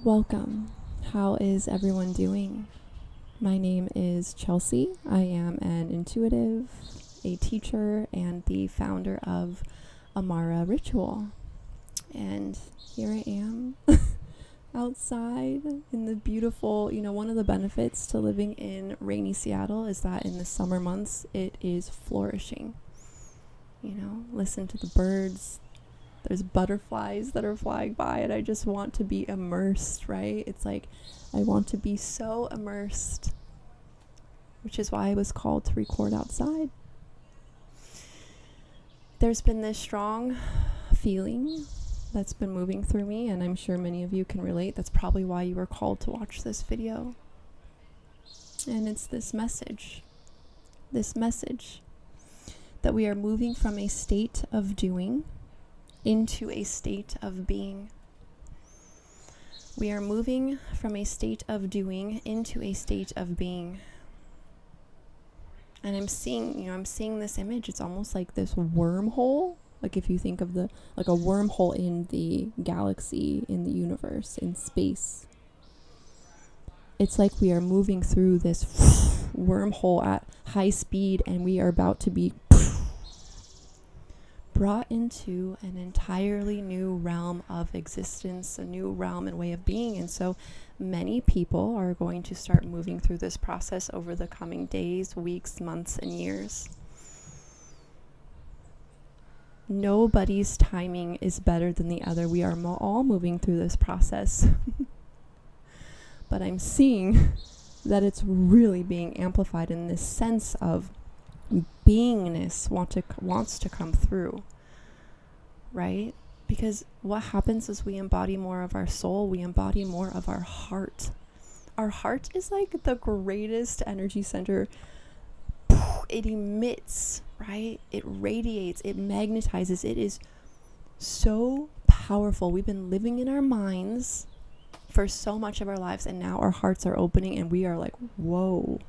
Welcome. How is everyone doing? My name is Chelsea. I am an intuitive, a teacher, and the founder of Amara Ritual. And here I am outside in the beautiful, one of the benefits to living in rainy Seattle is that in the summer months it is flourishing. Listen to the birds. There's butterflies that are flying by and I just want to be immersed, right? It's like I want to be so immersed, which is why I was called to record outside. There's been this strong feeling that's been moving through me, and I'm sure many of you can relate. That's probably why you were called to watch this video. And it's this message that we are moving from a state of doing into a state of being. We are moving from a state of doing into a state of being. And I'm seeing this image. It's almost like this wormhole. Like if you think of a wormhole in the galaxy, in the universe, in space. It's like we are moving through this wormhole at high speed and we are about to be brought into an entirely new realm of existence, a new realm and way of being. And so many people are going to start moving through this process over the coming days, weeks, months, and years. Nobody's timing is better than the other. We are all moving through this process. But I'm seeing that it's really being amplified in this sense of beingness wants to come through, right? Because what happens is we embody more of our soul, we embody more of our heart. Our heart is like the greatest energy center. It emits, right? It radiates, it magnetizes. It is so powerful. We've been living in our minds for so much of our lives, and now our hearts are opening and we are like, whoa.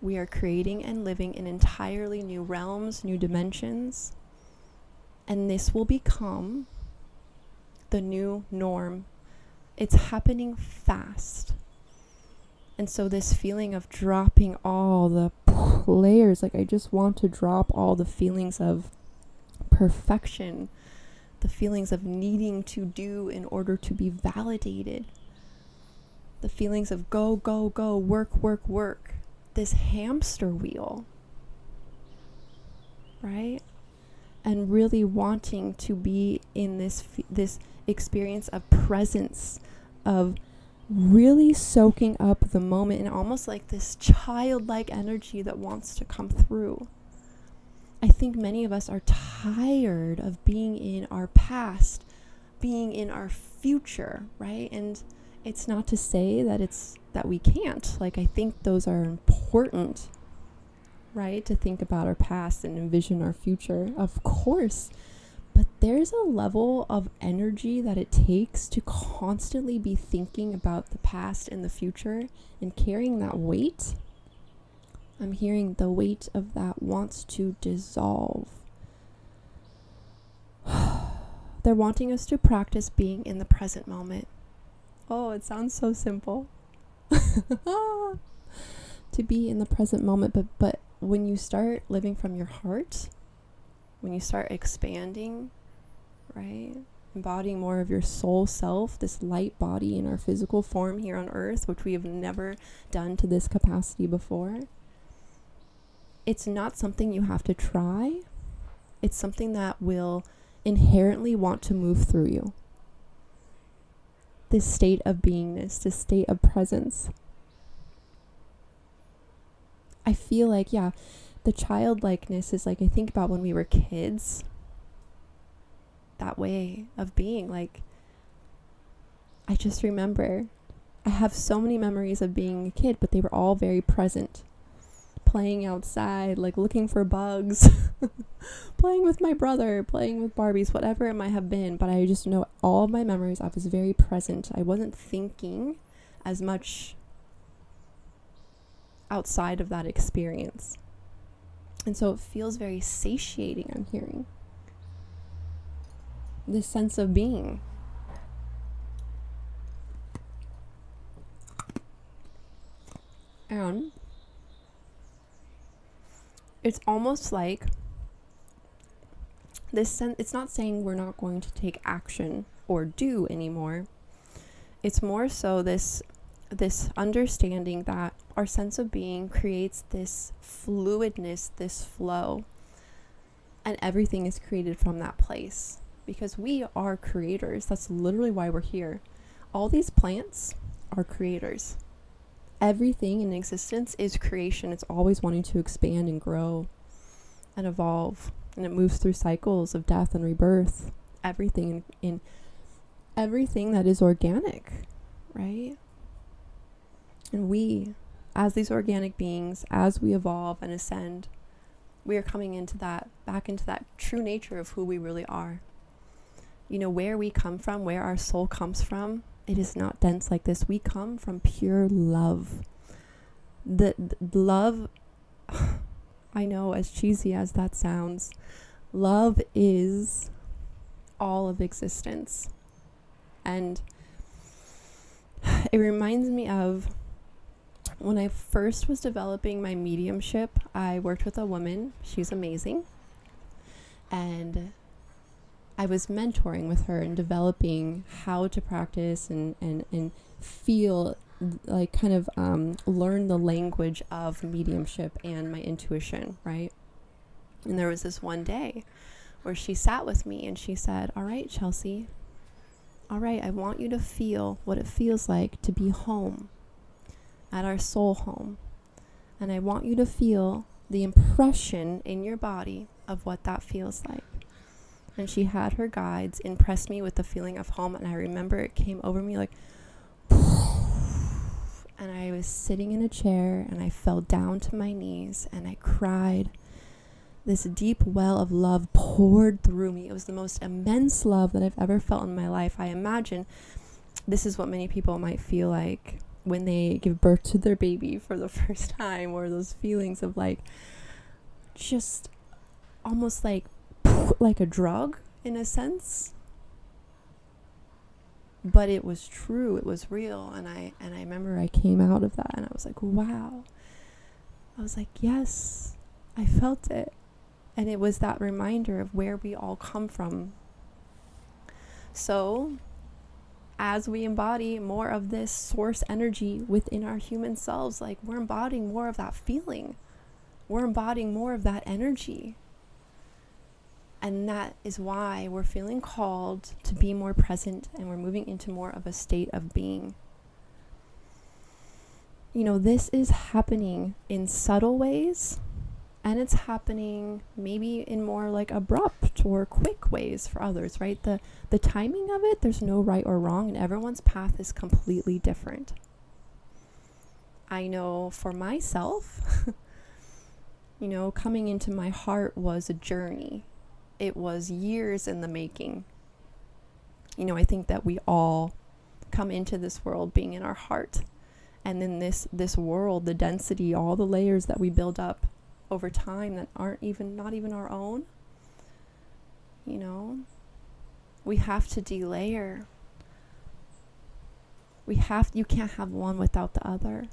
We are creating and living in entirely new realms, new dimensions. And this will become the new norm. It's happening fast. And so this feeling of dropping all the layers, like I just want to drop all the feelings of perfection, the feelings of needing to do in order to be validated, the feelings of go, go, go, work, work, work. This hamster wheel, right? And really wanting to be in this experience of presence, of really soaking up the moment, and almost like this childlike energy that wants to come through. I think many of us are tired of being in our past, being in our future, right? And it's not to say that we can't. Like, I think those are important, right? To think about our past and envision our future, of course. But there's a level of energy that it takes to constantly be thinking about the past and the future and carrying that weight. I'm hearing the weight of that wants to dissolve. They're wanting us to practice being in the present moment. Oh, it sounds so simple. To be in the present moment, but when you start living from your heart, when you start expanding, right? Embodying more of your soul self, this light body in our physical form here on earth, which we have never done to this capacity before. It's not something you have to try. It's something that will inherently want to move through you. This state of beingness, this state of presence. I feel like, the childlikeness is like, I think about when we were kids, that way of being. Like, I just remember, I have so many memories of being a kid, but they were all very present. Playing outside, like looking for bugs, playing with my brother, playing with Barbies, whatever it might have been. But I just know all of my memories, I was very present. I wasn't thinking as much outside of that experience. And so it feels very satiating, I'm hearing. This sense of being. And it's almost like it's not saying we're not going to take action or do anymore. It's more so this understanding that our sense of being creates this fluidness, this flow, and everything is created from that place because we are creators. That's literally why we're here. All these plants are creators. Everything in existence is creation. It's always wanting to expand and grow and evolve, and it moves through cycles of death and rebirth. Everything in everything that is organic, right? And we, as these organic beings, as we evolve and ascend, we are coming into that, back into that true nature of who we really are. You know, where we come from, where our soul comes from, it is not dense like this. We come from pure love. The love, I know, as cheesy as that sounds, love is all of existence. And it reminds me of when I first was developing my mediumship. I worked with a woman. She's amazing. And I was mentoring with her and developing how to practice and feel, like, kind of learn the language of mediumship and my intuition, right? And there was this one day where she sat with me and she said, "All right, Chelsea, all right, I want you to feel what it feels like to be home, at our soul home. And I want you to feel the impression in your body of what that feels like." And she had her guides impress me with the feeling of home. And I remember it came over me like, and I was sitting in a chair and I fell down to my knees and I cried. This deep well of love poured through me. It was the most immense love that I've ever felt in my life. I imagine this is what many people might feel like when they give birth to their baby for the first time, or those feelings of like, just almost like a drug in a sense. But it was true, it was real, and I remember I came out of that and I was like, wow. I was like, yes, I felt it. And it was that reminder of where we all come from. So as we embody more of this source energy within our human selves, like, we're embodying more of that feeling. We're embodying more of that energy. And that is why we're feeling called to be more present, and we're moving into more of a state of being. You know, this is happening in subtle ways, and it's happening maybe in more like abrupt or quick ways for others, right? The timing of it, there's no right or wrong, and everyone's path is completely different. I know for myself, you know, coming into my heart was a journey. It was years in the making. You know, I think that we all come into this world being in our heart. And then this world, the density, all the layers that we build up over time that aren't not even our own. You know, we have to delayer. You can't have one without the other.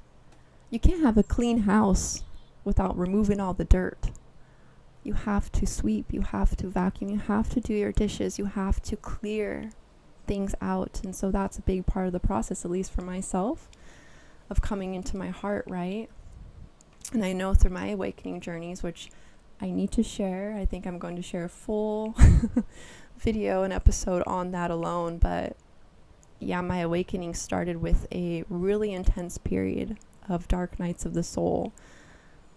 You can't have a clean house without removing all the dirt. You have to sweep, you have to vacuum, you have to do your dishes, you have to clear things out. And so that's a big part of the process, at least for myself, of coming into my heart, right? And I know through my awakening journeys, which I need to share, I think I'm going to share a full video and episode on that alone. But yeah, my awakening started with a really intense period of dark nights of the soul.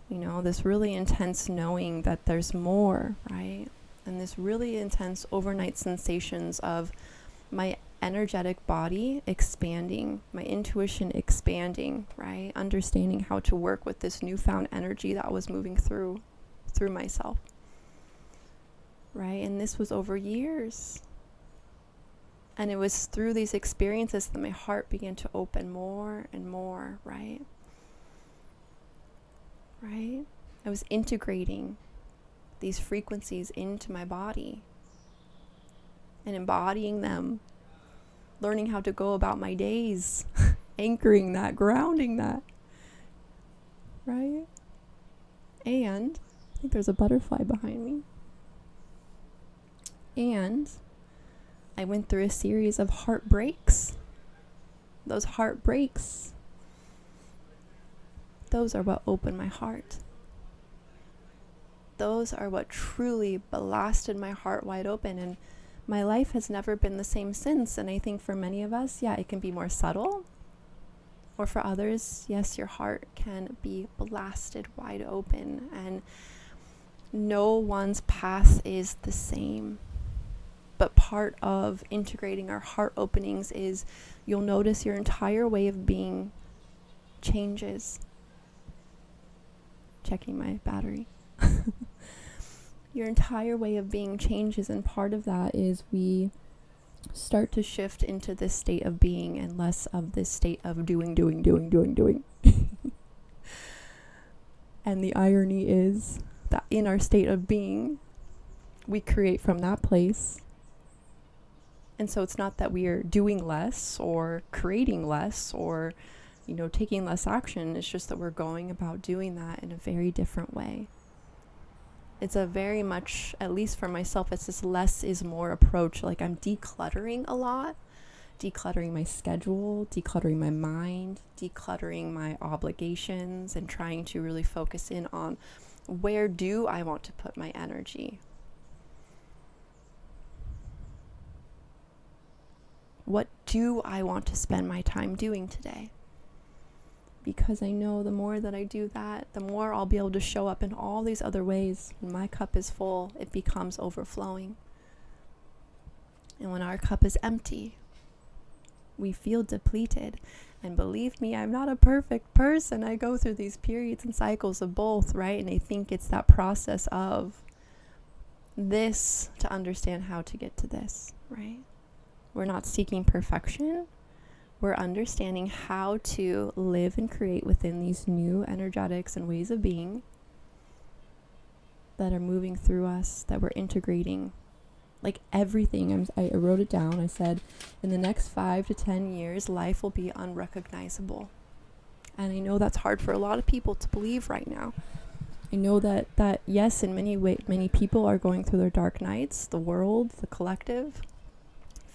You know, this really intense knowing that there's more, right? And this really intense overnight sensations of my energetic body expanding, my intuition expanding, right? Understanding how to work with this newfound energy that was moving through myself, right? And this was over years. And it was through these experiences that my heart began to open more and more, right? Right? I was integrating these frequencies into my body and embodying them, learning how to go about my days, anchoring that, grounding that. right? And I think there's a butterfly behind me. And I went through a series of heartbreaks. Those heartbreaks, those are what opened my heart. Those are what truly blasted my heart wide open, and my life has never been the same since. And I think for many of us, it can be more subtle. Or for others, yes, your heart can be blasted wide open, and no one's path is the same. But part of integrating our heart openings is you'll notice your entire way of being changes. Checking my battery. Your entire way of being changes, and part of that is we start to shift into this state of being and less of this state of doing. And the irony is that in our state of being, we create from that place. And so it's not that we are doing less or creating less or, taking less action. It's just that we're going about doing that in a very different way. It's a very much, at least for myself, it's this less is more approach. Like I'm decluttering a lot, decluttering my schedule, decluttering my mind, decluttering my obligations, and trying to really focus in on where do I want to put my energy? What do I want to spend my time doing today? Because I know the more that I do that, the more I'll be able to show up in all these other ways. When my cup is full, it becomes overflowing. And when our cup is empty, we feel depleted. And believe me, I'm not a perfect person. I go through these periods and cycles of both, right? And I think it's that process of this to understand how to get to this, right? We're not seeking perfection. We're understanding how to live and create within these new energetics and ways of being that are moving through us, that we're integrating. Like everything, I wrote it down. I said, in the next 5 to 10 years, life will be unrecognizable. And I know that's hard for a lot of people to believe right now. I know that yes, in many ways, many people are going through their dark nights. The world, the collective,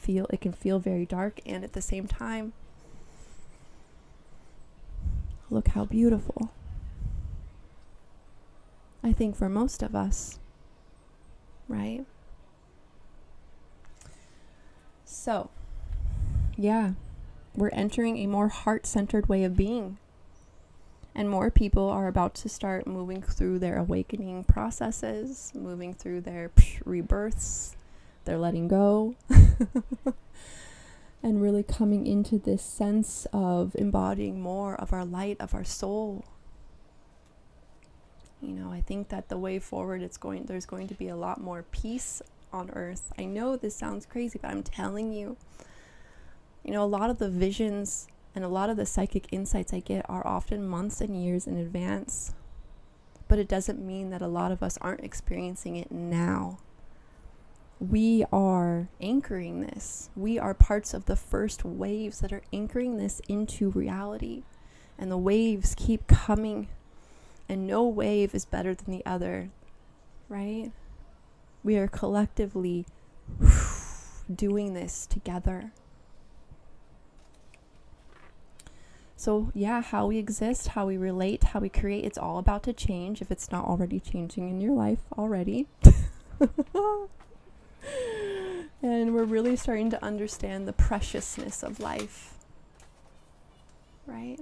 it can feel very dark, and at the same time, look how beautiful. I think for most of us, right? So, we're entering a more heart-centered way of being. And more people are about to start moving through their awakening processes, moving through their rebirths, their letting go, and really coming into this sense of embodying more of our light, of our soul. I think that the way forward, there's going to be a lot more peace on earth. I know this sounds crazy, but I'm telling you, a lot of the visions and a lot of the psychic insights I get are often months and years in advance. But it doesn't mean that a lot of us aren't experiencing it now. We are anchoring this. We are parts of the first waves that are anchoring this into reality. And the waves keep coming. And no wave is better than the other, right? We are collectively doing this together. So how we exist, how we relate, how we create, it's all about to change if it's not already changing in your life already. And we're really starting to understand the preciousness of life, right?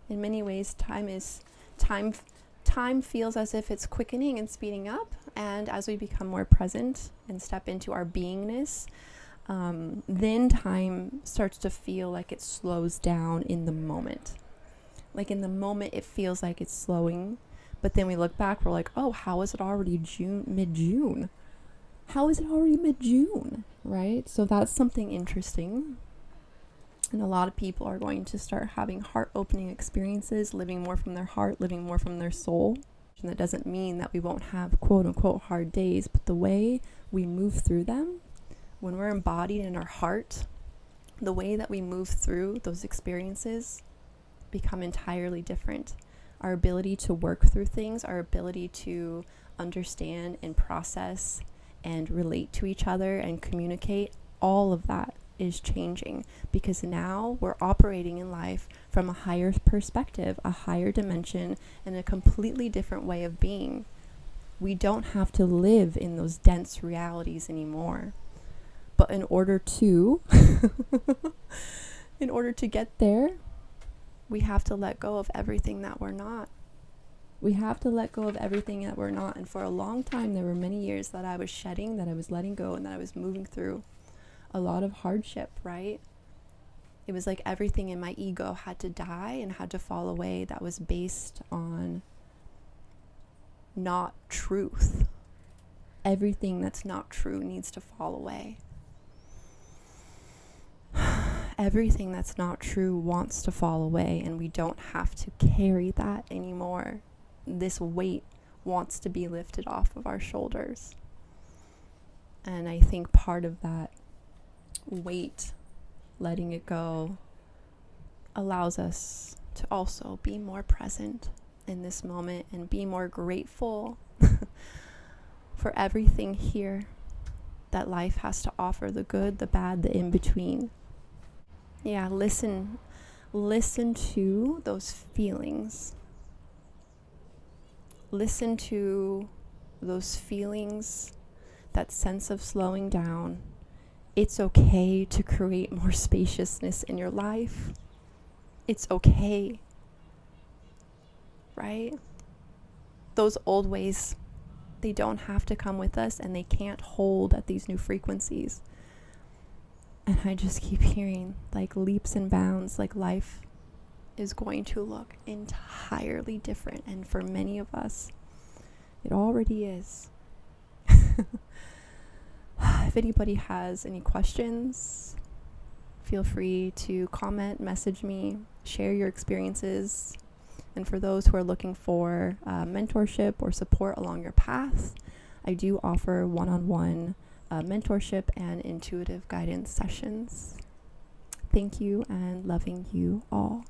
In many ways, time feels as if it's quickening and speeding up. And as we become more present and step into our beingness, then time starts to feel like it slows down in the moment. Like in the moment, it feels like it's slowing. But then we look back, we're like, oh, how is it already mid-June? How is it already mid-June, right? So that's something interesting. And a lot of people are going to start having heart-opening experiences, living more from their heart, living more from their soul. And that doesn't mean that we won't have quote-unquote hard days, but the way we move through them, when we're embodied in our heart, the way that we move through those experiences become entirely different. our ability to work through things, our ability to understand and process and relate to each other and communicate, all of that is changing, because now we're operating in life from a higher perspective, a higher dimension, and a completely different way of being. We don't have to live in those dense realities anymore. But in order to get there, we have to let go of everything that we're not. We have to let go of everything that we're not. And for a long time, there were many years that I was shedding, that I was letting go, and that I was moving through a lot of hardship, right? It was like everything in my ego had to die and had to fall away that was based on not truth. Everything that's not true needs to fall away. Everything that's not true wants to fall away, and we don't have to carry that anymore. This weight wants to be lifted off of our shoulders. And I think part of that weight, letting it go, allows us to also be more present in this moment and be more grateful for everything here that life has to offer, the good, the bad, the in-between. Yeah, listen to those feelings. Listen to those feelings, that sense of slowing down. It's okay to create more spaciousness in your life. It's okay, right? Those old ways, they don't have to come with us, and they can't hold at these new frequencies. And I just keep hearing like leaps and bounds, like life is going to look entirely different. And for many of us, it already is. If anybody has any questions, feel free to comment, message me, share your experiences. And for those who are looking for mentorship or support along your path, I do offer one-on-one mentorship and intuitive guidance sessions. Thank you, and loving you all.